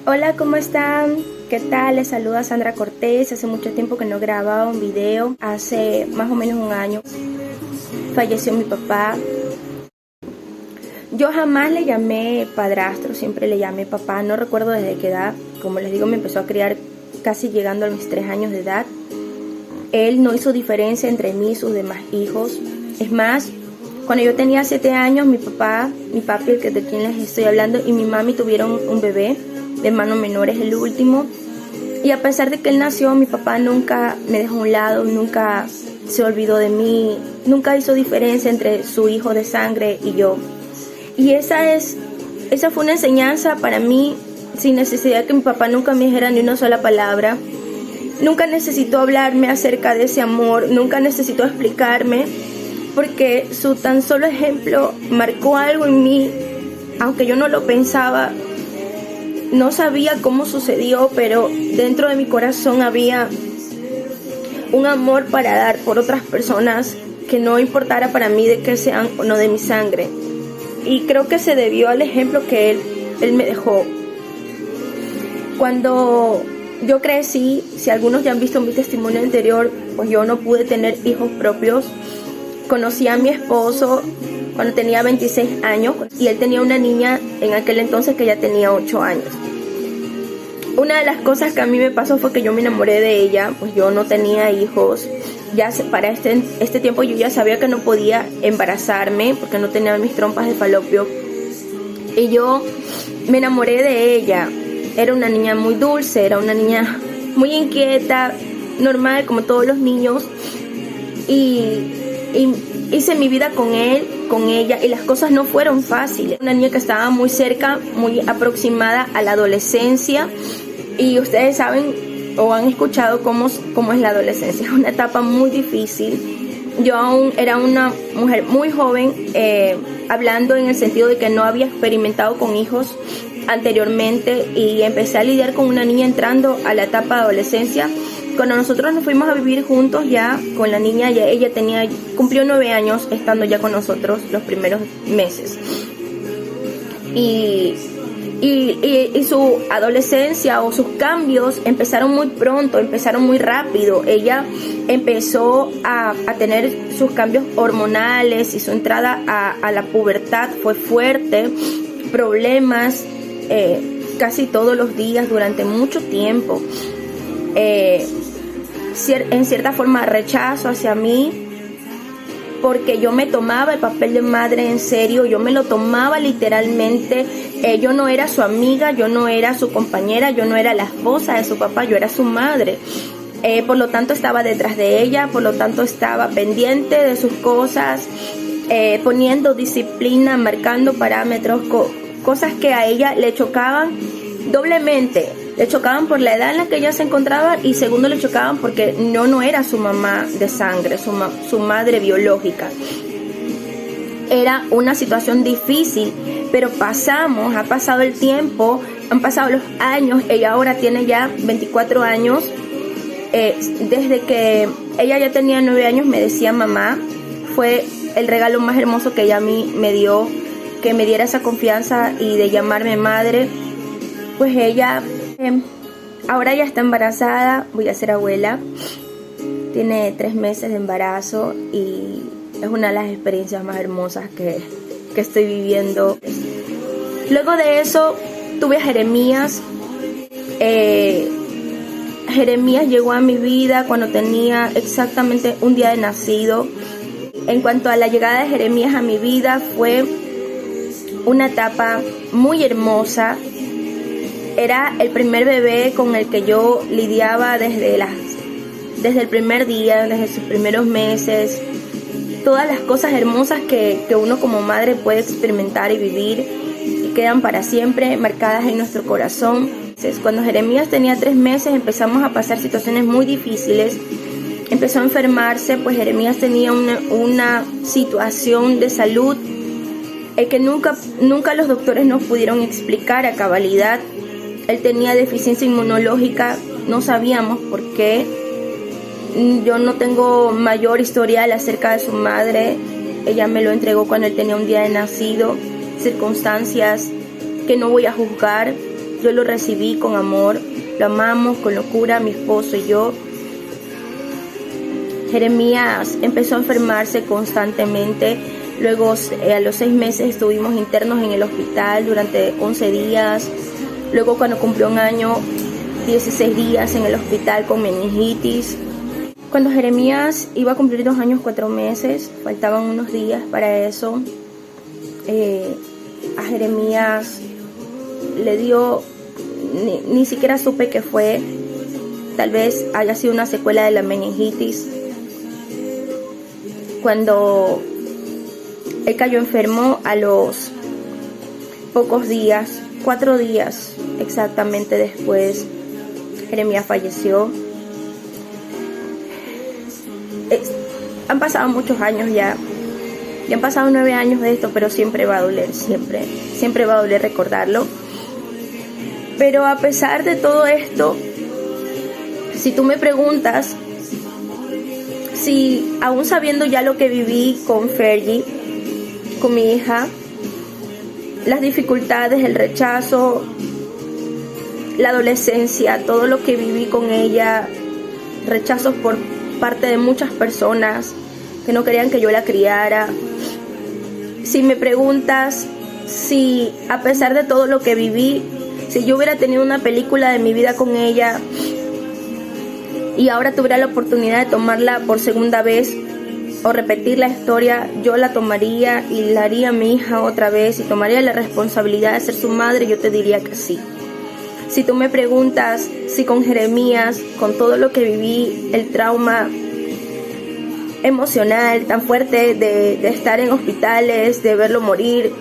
Hola, ¿cómo están? ¿Qué tal? Les saluda Sandra Cortés. Hace mucho tiempo que no grababa un video. Hace más o menos un año falleció mi papá. Yo jamás le llamé padrastro, siempre le llamé papá. No recuerdo desde qué edad. Como les digo, me empezó a criar casi llegando a mis 3 años de edad. Él no hizo diferencia entre mí y sus demás hijos. Es más, cuando yo tenía 7 años, mi papá, mi papi, el que de quien les estoy hablando, y mi mami tuvieron un bebé. De hermano menor, es el último. Y a pesar de que él nació, mi papá nunca me dejó a un lado, nunca se olvidó de mí, nunca hizo diferencia entre su hijo de sangre y yo. Y esa fue una enseñanza para mí, sin necesidad que mi papá nunca me dijera ni una sola palabra. Nunca necesitó hablarme acerca de ese amor, nunca necesitó explicarme, porque su tan solo ejemplo marcó algo en mí, aunque yo no lo pensaba. No sabía cómo sucedió, pero dentro de mi corazón había un amor para dar por otras personas, que no importara para mí de que sean o no de mi sangre. Y creo que se debió al ejemplo que él me dejó. Cuando yo crecí, si algunos ya han visto mi testimonio anterior, pues yo no pude tener hijos propios. Conocí a mi esposo cuando tenía 26 años y él tenía una niña en aquel entonces que ya tenía 8 años. Una de las cosas que a mí me pasó fue que yo me enamoré de ella, pues yo no tenía hijos. Ya para este tiempo yo ya sabía que no podía embarazarme porque no tenía mis trompas de falopio. Y yo me enamoré de ella. Era una niña muy dulce, era una niña muy inquieta, normal como todos los niños. Y hice mi vida con él, con ella, y las cosas no fueron fáciles. Una niña que estaba muy cerca, muy aproximada a la adolescencia, y ustedes saben o han escuchado cómo es la adolescencia. Es una etapa muy difícil. Yo aún era una mujer muy joven, hablando en el sentido de que no había experimentado con hijos anteriormente, y empecé a lidiar con una niña entrando a la etapa de adolescencia. Cuando nosotros nos fuimos a vivir juntos ya con la niña, ella cumplió 9 años estando ya con nosotros los primeros meses. Y su adolescencia o sus cambios empezaron muy pronto, empezaron muy rápido. Ella empezó a tener sus cambios hormonales, y su entrada a la pubertad fue fuerte. Problemas casi todos los días durante mucho tiempo. En cierta forma rechazo hacia mí, porque yo me tomaba el papel de madre en serio, yo me lo tomaba literalmente. Yo no era su amiga, yo no era su compañera, yo no era la esposa de su papá, yo era su madre. Por lo tanto estaba detrás de ella, por lo tanto estaba pendiente de sus cosas, poniendo disciplina, marcando parámetros, cosas que a ella le chocaban doblemente. Le chocaban por la edad en la que ella se encontraba, y segundo, le chocaban porque no era su mamá de sangre, su madre biológica. Era una situación difícil, pero ha pasado el tiempo, han pasado los años. Ella ahora tiene ya 24 años. Desde que ella ya tenía 9 años me decía mamá. Fue el regalo más hermoso que ella a mí me dio, que me diera esa confianza y de llamarme madre. Pues ella ahora ya está embarazada, voy a ser abuela, tiene 3 meses de embarazo, y es una de las experiencias más hermosas que estoy viviendo. Luego de eso tuve a Jeremías. Jeremías llegó a mi vida cuando tenía exactamente un día de nacido. En cuanto a la llegada de Jeremías a mi vida, fue una etapa muy hermosa. Era el primer bebé con el que yo lidiaba desde el primer día, desde sus primeros meses. Todas las cosas hermosas que uno como madre puede experimentar y vivir, y quedan para siempre marcadas en nuestro corazón. Entonces, cuando Jeremías tenía 3 meses empezamos a pasar situaciones muy difíciles. Empezó a enfermarse, pues Jeremías tenía una situación de salud que nunca los doctores nos pudieron explicar a cabalidad. Él tenía deficiencia inmunológica, no sabíamos por qué. Yo no tengo mayor historial acerca de su madre. Ella me lo entregó cuando él tenía un día de nacido, circunstancias que no voy a juzgar, yo lo recibí con amor, lo amamos con locura, mi esposo y yo. Jeremías empezó a enfermarse constantemente. Luego a los 6 meses estuvimos internos en el hospital durante 11 días. Luego cuando cumplió 1 año, 16 días en el hospital con meningitis. Cuando Jeremías iba a cumplir 2 años, 4 meses, faltaban unos días para eso, a Jeremías le dio, ni siquiera supe qué fue, tal vez haya sido una secuela de la meningitis. Cuando él cayó enfermo, a los pocos días, 4 días exactamente después, Jeremías falleció. Han pasado muchos años ya han pasado 9 años de esto, pero siempre va a doler, siempre va a doler recordarlo. Pero a pesar de todo esto, si tú me preguntas, si aún sabiendo ya lo que viví con Fergie, con mi hija, las dificultades, el rechazo, la adolescencia, todo lo que viví con ella, rechazos por parte de muchas personas que no querían que yo la criara. Si me preguntas si a pesar de todo lo que viví, si yo hubiera tenido una película de mi vida con ella y ahora tuviera la oportunidad de tomarla por segunda vez o repetir la historia, yo la tomaría y la haría a mi hija otra vez y tomaría la responsabilidad de ser su madre, yo te diría que sí. Si tú me preguntas si con Jeremías, con todo lo que viví, el trauma emocional tan fuerte de estar en hospitales, de verlo morir,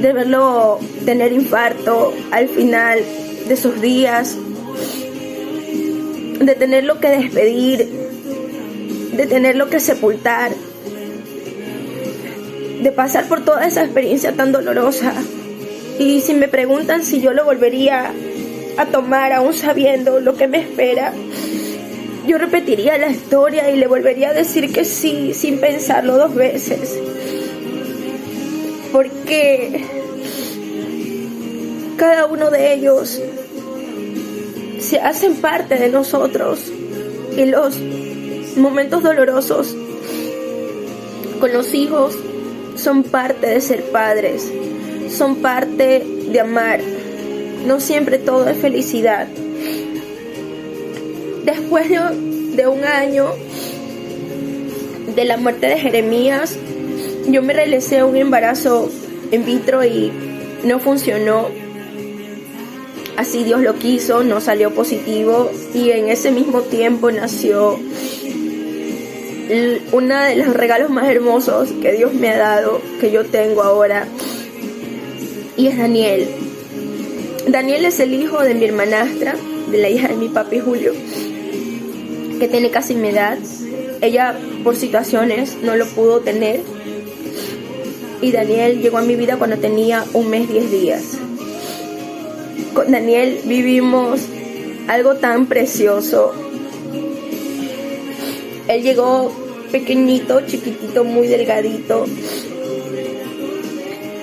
de verlo tener infarto al final de sus días, de tenerlo que despedir, de tenerlo que sepultar, de pasar por toda esa experiencia tan dolorosa. Y si me preguntan si yo lo volvería a tomar aún sabiendo lo que me espera, yo repetiría la historia y le volvería a decir que sí, sin pensarlo 2 veces. Porque cada uno de ellos se hacen parte de nosotros y los momentos dolorosos con los hijos son parte de ser padres, son parte de amar. No siempre todo es felicidad. Después de 1 año de la muerte de Jeremías, yo me realicé un embarazo in vitro y no funcionó. Así Dios lo quiso, no salió positivo, y en ese mismo tiempo nació uno de los regalos más hermosos que Dios me ha dado, que yo tengo ahora, y es Daniel. Daniel es el hijo de mi hermanastra, de la hija de mi papi Julio, que tiene casi mi edad. Ella por situaciones no lo pudo tener, y Daniel llegó a mi vida cuando tenía 1 mes 10 días. Con Daniel vivimos algo tan precioso. Él llegó pequeñito, chiquitito, muy delgadito,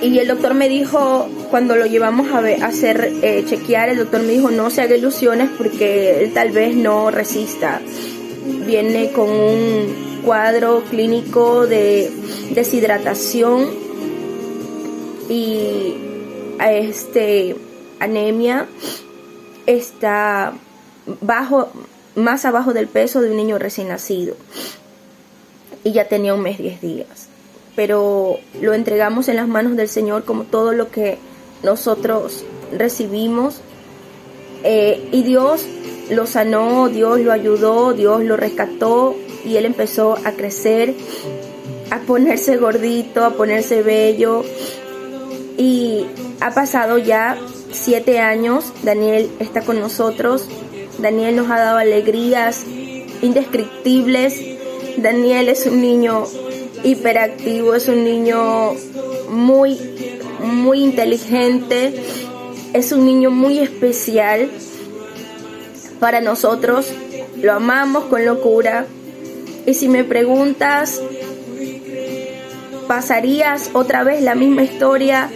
y el doctor me dijo, cuando lo llevamos a hacer chequear, el doctor me dijo no se haga ilusiones porque él tal vez no resista. Viene con un cuadro clínico de deshidratación y anemia. Está más abajo del peso de un niño recién nacido, y ya tenía 1 mes 10 días. Pero lo entregamos en las manos del Señor, como todo lo que nosotros recibimos, y Dios lo sanó, Dios lo ayudó, Dios lo rescató, y él empezó a crecer, a ponerse gordito, a ponerse bello, y ha pasado ya 7 años. Daniel está con nosotros. Daniel nos ha dado alegrías indescriptibles. Daniel es un niño hiperactivo, es un niño muy, muy inteligente, es un niño muy especial para nosotros. Lo amamos con locura. Y si me preguntas, ¿pasarías otra vez la misma historia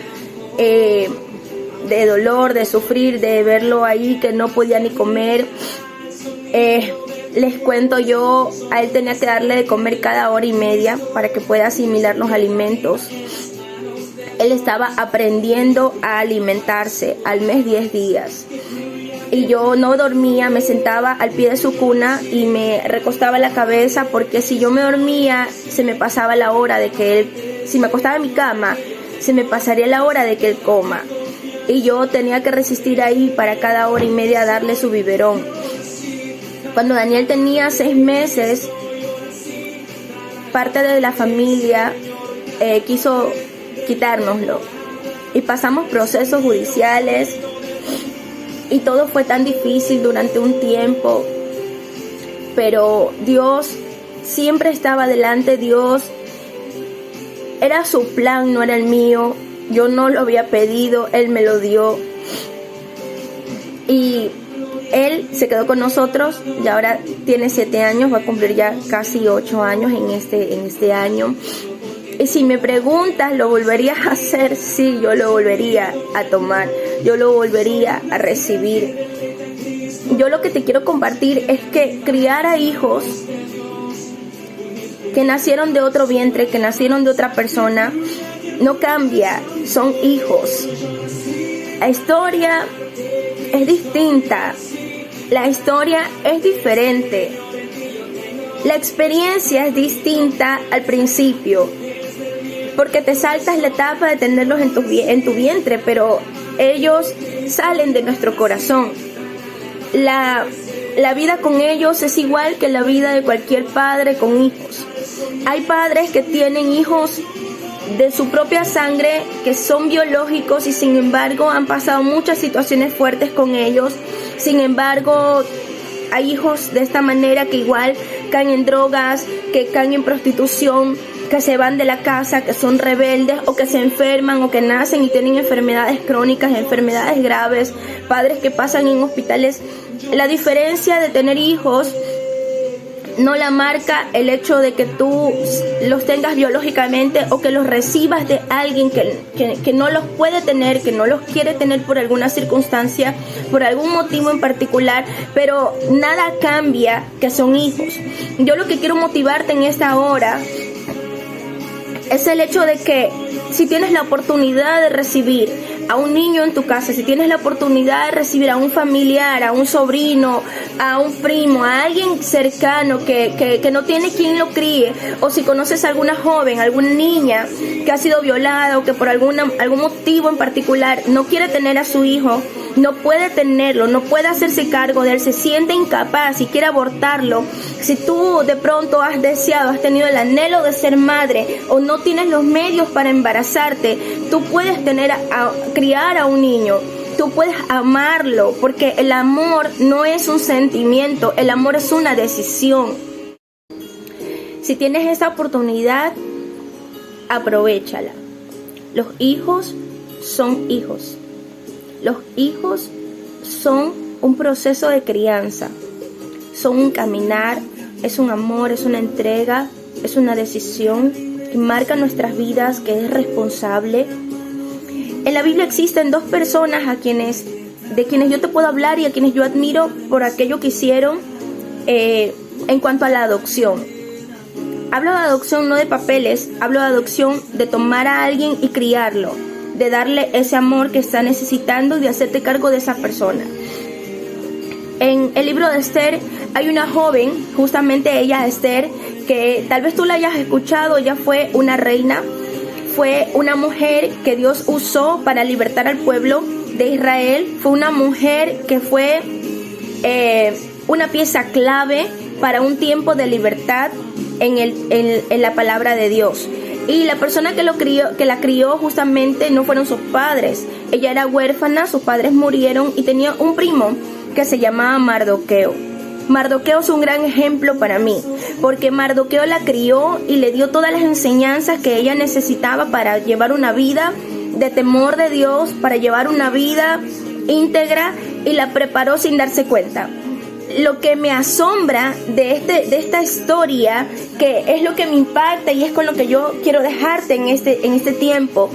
de dolor, de sufrir, de verlo ahí que no podía ni comer. Les cuento yo, a él tenía que darle de comer cada hora y media para que pueda asimilar los alimentos. Él estaba aprendiendo a alimentarse al mes 10 días. Y yo no dormía, me sentaba al pie de su cuna y me recostaba la cabeza, porque si yo me dormía se me pasaba la hora de que él, si me acostaba en mi cama, se me pasaría la hora de que él coma. Y yo tenía que resistir ahí para cada hora y media darle su biberón. Cuando Daniel tenía 6 meses, parte de la familia quiso quitárnoslo. Y pasamos procesos judiciales y todo fue tan difícil durante un tiempo. Pero Dios siempre estaba delante. Dios era su plan, no era el mío. Yo no lo había pedido, Él me lo dio. Y Él se quedó con nosotros y ahora tiene 7 años, va a cumplir ya casi 8 años en este año. Y si me preguntas, ¿lo volverías a hacer? Sí, yo lo volvería a tomar, yo lo volvería a recibir. Yo lo que te quiero compartir es que criar a hijos que nacieron de otro vientre, que nacieron de otra persona, no cambia, son hijos. La historia es distinta, la historia es diferente, la experiencia es distinta al principio, porque te saltas la etapa de tenerlos en tu vientre, pero ellos salen de nuestro corazón. La vida con ellos es igual que la vida de cualquier padre con hijos. Hay padres que tienen hijos de su propia sangre, que son biológicos y sin embargo han pasado muchas situaciones fuertes con ellos. Sin embargo, hay hijos de esta manera que igual caen en drogas, que caen en prostitución, que se van de la casa, que son rebeldes o que se enferman o que nacen y tienen enfermedades crónicas, enfermedades graves, padres que pasan en hospitales. La diferencia de tener hijos no la marca el hecho de que tú los tengas biológicamente o que los recibas de alguien que no los puede tener, que no los quiere tener por alguna circunstancia, por algún motivo en particular, pero nada cambia que son hijos. Yo lo que quiero motivarte en esta hora es el hecho de que si tienes la oportunidad de recibir a un niño en tu casa, si tienes la oportunidad de recibir a un familiar, a un sobrino, a un primo, a alguien cercano que no tiene quien lo críe, o si conoces a alguna joven, alguna niña que ha sido violada o que por algún motivo en particular no quiere tener a su hijo, no puede tenerlo, no puede hacerse cargo de él, se siente incapaz y quiere abortarlo. Si tú de pronto has deseado, has tenido el anhelo de ser madre o no tienes los medios para embarazarte, tú puedes criar a un niño, tú puedes amarlo, porque el amor no es un sentimiento, el amor es una decisión. Si tienes esa oportunidad, aprovéchala. Los hijos son hijos. Los hijos son un proceso de crianza, son un caminar, es un amor, es una entrega, es una decisión que marca nuestras vidas, que es responsable. En la Biblia existen 2 personas de quienes yo te puedo hablar y a quienes yo admiro por aquello que hicieron en cuanto a la adopción. Hablo de adopción no de papeles, hablo de adopción de tomar a alguien y criarlo, de darle ese amor que está necesitando y de hacerte cargo de esa persona. En el libro de Esther hay una joven, justamente ella, Esther, que tal vez tú la hayas escuchado. Ella fue una reina, fue una mujer que Dios usó para libertar al pueblo de Israel. Fue una mujer que fue una pieza clave para un tiempo de libertad en la palabra de Dios. Y la persona que la crió justamente no fueron sus padres. Ella era huérfana, sus padres murieron y tenía un primo que se llamaba Mardoqueo. Mardoqueo es un gran ejemplo para mí, porque Mardoqueo la crió y le dio todas las enseñanzas que ella necesitaba para llevar una vida de temor de Dios, para llevar una vida íntegra, y la preparó sin darse cuenta. Lo que me asombra de esta historia, que es lo que me impacta y es con lo que yo quiero dejarte en este tiempo,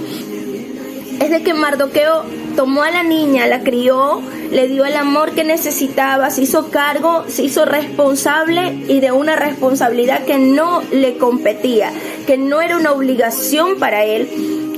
es de que Mardoqueo tomó a la niña, la crió, le dio el amor que necesitaba, se hizo cargo, se hizo responsable y de una responsabilidad que no le competía, que no era una obligación para él.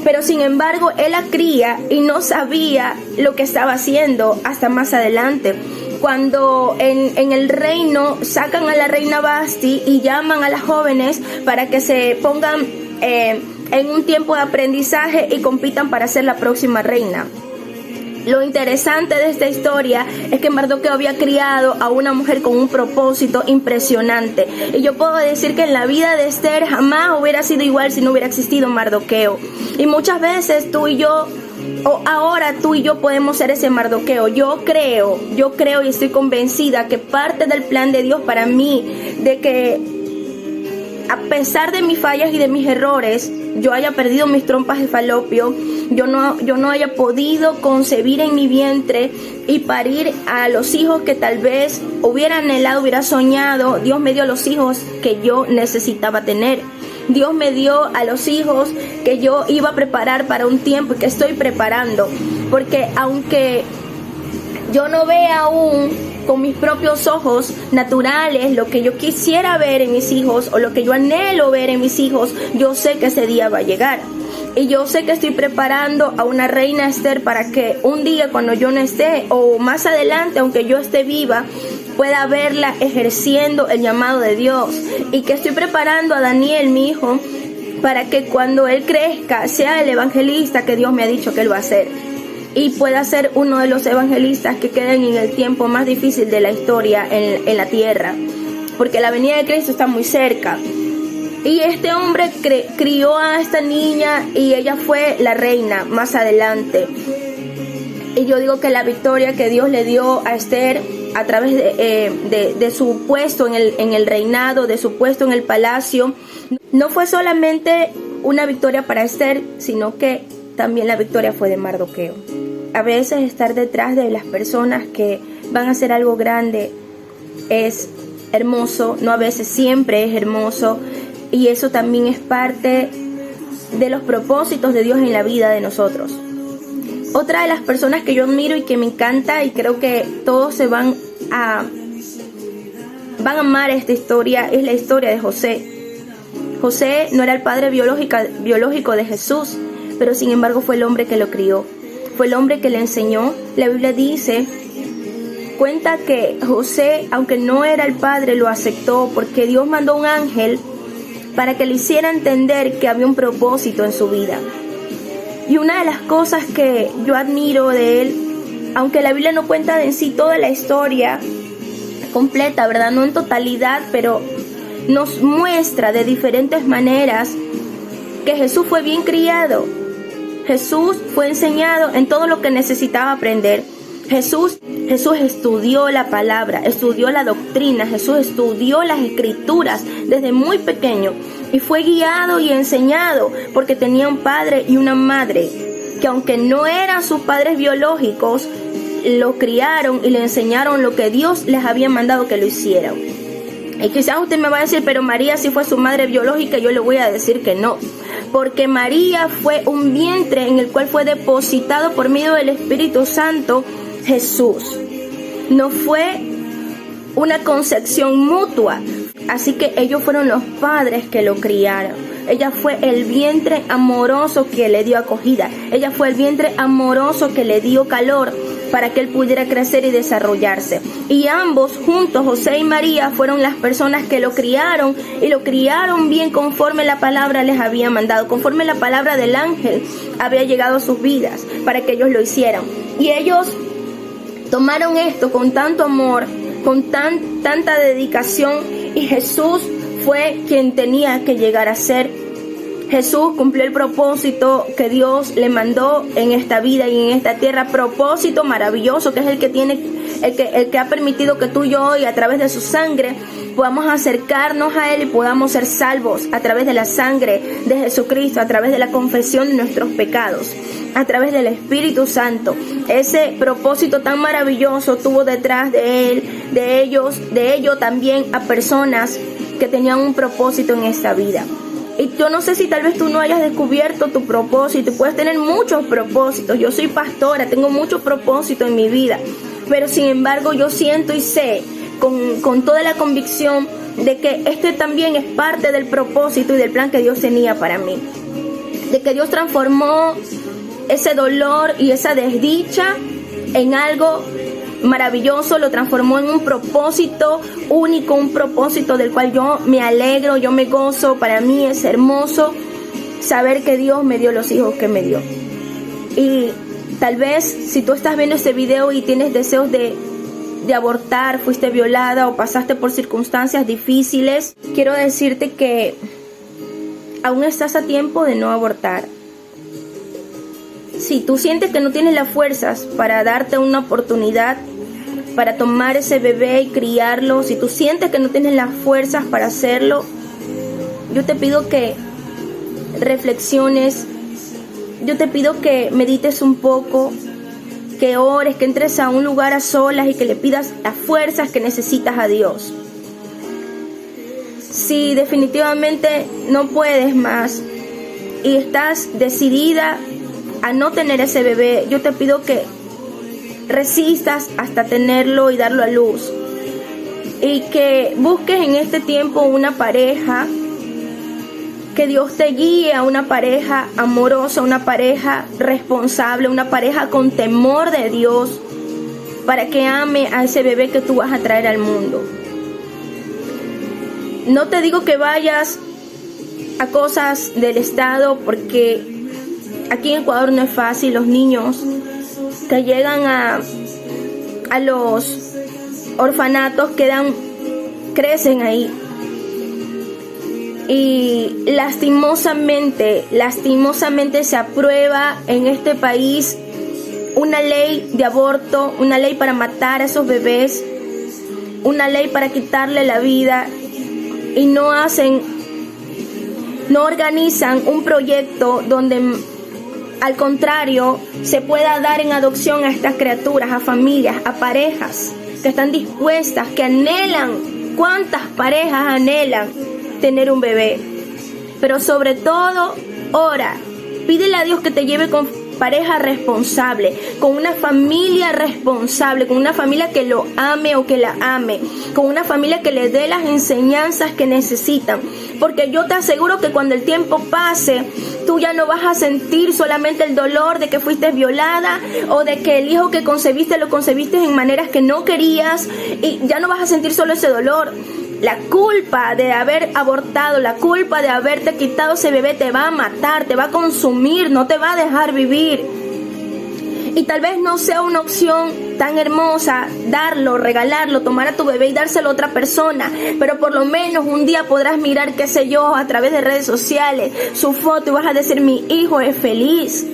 Pero sin embargo, él la cría y no sabía lo que estaba haciendo hasta más adelante. Cuando en el reino sacan a la reina Vasti y llaman a las jóvenes para que se pongan en un tiempo de aprendizaje y compitan para ser la próxima reina. Lo interesante de esta historia es que Mardoqueo había criado a una mujer con un propósito impresionante. Y yo puedo decir que en la vida de Esther jamás hubiera sido igual si no hubiera existido Mardoqueo. Y muchas veces tú y yo, o ahora tú y yo podemos ser ese Mardoqueo. Yo creo y estoy convencida que parte del plan de Dios para mí, de que a pesar de mis fallas y de mis errores, yo haya perdido mis trompas de falopio, yo no haya podido concebir en mi vientre y parir a los hijos que tal vez hubiera anhelado, hubiera soñado. Dios me dio los hijos que yo necesitaba tener. Dios me dio a los hijos que yo iba a preparar para un tiempo y que estoy preparando. Porque aunque yo no vea aún con mis propios ojos naturales lo que yo quisiera ver en mis hijos o lo que yo anhelo ver en mis hijos, yo sé que ese día va a llegar. Y yo sé que estoy preparando a una reina Esther para que un día cuando yo no esté o más adelante, aunque yo esté viva, pueda verla ejerciendo el llamado de Dios. Y que estoy preparando a Daniel, mi hijo, para que cuando él crezca sea el evangelista que Dios me ha dicho que él va a ser. Y pueda ser uno de los evangelistas que queden en el tiempo más difícil de la historia en la tierra. Porque la venida de Cristo está muy cerca. Y este hombre crió a esta niña y ella fue la reina más adelante. Y yo digo que la victoria que Dios le dio a Esther a través de su puesto en el reinado, de su puesto en el palacio, no fue solamente una victoria para Esther, sino que también la victoria fue de Mardoqueo. A veces estar detrás de las personas que van a hacer algo grande es hermoso, no a veces, siempre es hermoso, y eso también es parte de los propósitos de Dios en la vida de nosotros. Otra de las personas que yo admiro y que me encanta, y creo que todos se van a amar esta historia, es la historia de José. José no era el padre biológico de Jesús, pero sin embargo fue el hombre que lo crió, fue el hombre que le enseñó. La Biblia cuenta que José, aunque no era el padre, lo aceptó porque Dios mandó un ángel para que le hiciera entender que había un propósito en su vida. Y una de las cosas que yo admiro de él, aunque la Biblia no cuenta en sí toda la historia completa, ¿verdad? No en totalidad, pero nos muestra de diferentes maneras que Jesús fue bien criado. Jesús fue enseñado en todo lo que necesitaba aprender. Jesús estudió la palabra, estudió la doctrina, Jesús estudió las escrituras desde muy pequeño y fue guiado y enseñado porque tenía un padre y una madre que, aunque no eran sus padres biológicos, lo criaron y le enseñaron lo que Dios les había mandado que lo hicieran. Y quizás usted me va a decir, pero María sí fue su madre biológica. Yo le voy a decir que no, porque María fue un vientre en el cual fue depositado por medio del Espíritu Santo Jesús. No fue una concepción mutua, así que ellos fueron los padres que lo criaron. Ella fue el vientre amoroso que le dio acogida. Ella fue el vientre amoroso que le dio calor para que él pudiera crecer y desarrollarse. Y ambos juntos, José y María, fueron las personas que lo criaron, y lo criaron bien conforme la palabra les había mandado, conforme la palabra del ángel había llegado a sus vidas para que ellos lo hicieran. Y ellos tomaron esto con tanto amor, con tanta dedicación, y Jesús fue quien tenía que llegar a ser. Jesús cumplió el propósito que Dios le mandó en esta vida y en esta tierra, propósito maravilloso que es el que ha permitido que tú y yo hoy, a través de su sangre, podamos acercarnos a Él y podamos ser salvos a través de la sangre de Jesucristo, a través de la confesión de nuestros pecados, a través del Espíritu Santo. Ese propósito tan maravilloso tuvo detrás de Él, de ello también a personas que tenían un propósito en esta vida. Y yo no sé si tal vez tú no hayas descubierto tu propósito. Puedes tener muchos propósitos. Yo soy pastora, tengo muchos propósitos en mi vida. Pero sin embargo yo siento y sé con toda la convicción de que este también es parte del propósito y del plan que Dios tenía para mí. De que Dios transformó ese dolor y esa desdicha en algo maravilloso, lo transformó en un propósito único, un propósito del cual yo me alegro, yo me gozo. Para mí es hermoso saber que Dios me dio los hijos que me dio. Y tal vez si tú estás viendo este video y tienes deseos de abortar, fuiste violada o pasaste por circunstancias difíciles, quiero decirte que aún estás a tiempo de no abortar. Si tú sientes que no tienes las fuerzas para darte una oportunidad, para tomar ese bebé y criarlo, si tú sientes que no tienes las fuerzas para hacerlo, yo te pido que reflexiones, yo te pido que medites un poco, que ores, que entres a un lugar a solas y que le pidas las fuerzas que necesitas a Dios. Si definitivamente no puedes más y estás decidida a no tener ese bebé, yo te pido que resistas hasta tenerlo y darlo a luz. Y que busques en este tiempo una pareja, que Dios te guíe a una pareja amorosa, una pareja responsable, una pareja con temor de Dios, para que ame a ese bebé que tú vas a traer al mundo. No te digo que vayas a cosas del Estado, porque aquí en Ecuador no es fácil. Los niños que llegan a los orfanatos crecen ahí. Y lastimosamente se aprueba en este país una ley de aborto, una ley para matar a esos bebés, una ley para quitarle la vida, y no organizan un proyecto donde al contrario se pueda dar en adopción a estas criaturas, a familias, a parejas que están dispuestas, que anhelan. ¿Cuántas parejas anhelan tener un bebé? Pero sobre todo, ora, pídele a Dios que te lleve con pareja responsable, con una familia responsable, con una familia que lo ame o que la ame, con una familia que le dé las enseñanzas que necesitan. Porque yo te aseguro que cuando el tiempo pase, tú ya no vas a sentir solamente el dolor de que fuiste violada o de que el hijo que concebiste lo concebiste en maneras que no querías, y ya no vas a sentir solo ese dolor. La culpa de haber abortado, la culpa de haberte quitado ese bebé te va a matar, te va a consumir, no te va a dejar vivir. Y tal vez no sea una opción tan hermosa darlo, regalarlo, tomar a tu bebé y dárselo a otra persona, pero por lo menos un día podrás mirar, qué sé yo, a través de redes sociales, su foto, y vas a decir: mi hijo es feliz.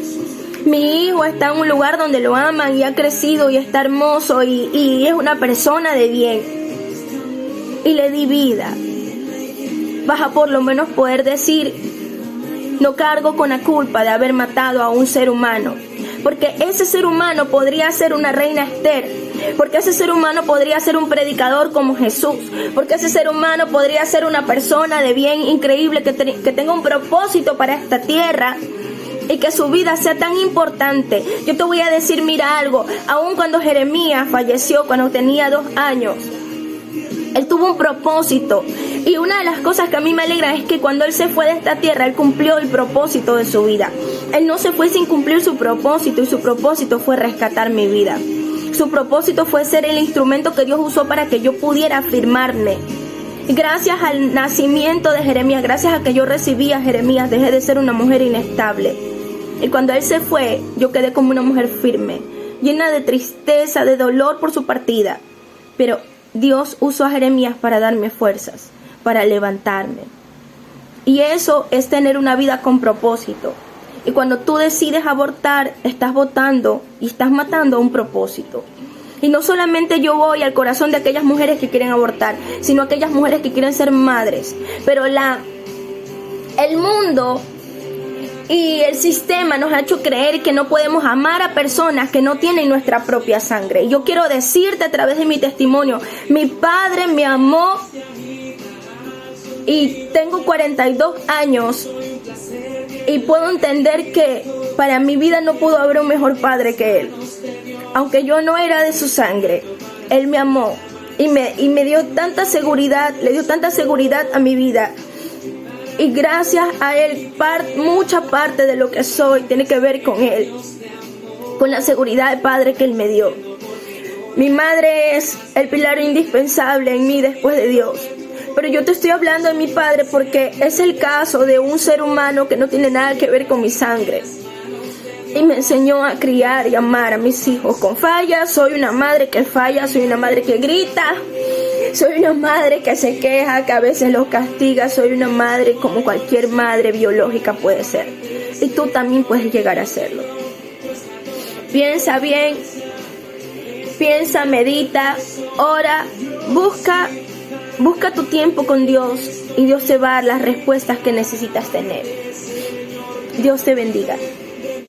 Mi hijo está en un lugar donde lo aman y ha crecido y está hermoso y es una persona de bien. Y le di vida. Vas a por lo menos poder decir: no cargo con la culpa de haber matado a un ser humano. Porque ese ser humano podría ser una reina Esther. Porque ese ser humano podría ser un predicador como Jesús. Porque ese ser humano podría ser una persona de bien increíble que tenga un propósito para esta tierra. Y que su vida sea tan importante. Yo te voy a decir, mira algo. Aun cuando Jeremías falleció, cuando tenía 2 años, él tuvo un propósito. Y una de las cosas que a mí me alegra es que cuando él se fue de esta tierra, él cumplió el propósito de su vida. Él no se fue sin cumplir su propósito, y su propósito fue rescatar mi vida. Su propósito fue ser el instrumento que Dios usó para que yo pudiera afirmarme. Gracias al nacimiento de Jeremías, gracias a que yo recibí a Jeremías, dejé de ser una mujer inestable. Y cuando él se fue, yo quedé como una mujer firme, llena de tristeza, de dolor por su partida. Pero Dios usó a Jeremías para darme fuerzas, para levantarme. Y eso es tener una vida con propósito. Y cuando tú decides abortar, estás votando y estás matando a un propósito. Y no solamente yo voy al corazón de aquellas mujeres que quieren abortar, sino aquellas mujeres que quieren ser madres. Pero el mundo y el sistema nos ha hecho creer que no podemos amar a personas que no tienen nuestra propia sangre. Y yo quiero decirte a través de mi testimonio: mi padre me amó y tengo 42 años y puedo entender que para mi vida no pudo haber un mejor padre que Él. Aunque yo no era de su sangre, Él me amó y me dio tanta seguridad, le dio tanta seguridad a mi vida. Y gracias a Él, mucha parte de lo que soy tiene que ver con Él, con la seguridad de Padre que Él me dio. Mi madre es el pilar indispensable en mí después de Dios. Pero yo te estoy hablando de mi padre porque es el caso de un ser humano que no tiene nada que ver con mi sangre. Y me enseñó a criar y amar a mis hijos con fallas. Soy una madre que falla, soy una madre que grita, soy una madre que se queja, que a veces los castiga. Soy una madre como cualquier madre biológica puede ser. Y tú también puedes llegar a serlo. Piensa bien, piensa, medita, ora, busca tu tiempo con Dios y Dios te va a dar las respuestas que necesitas tener. Dios te bendiga.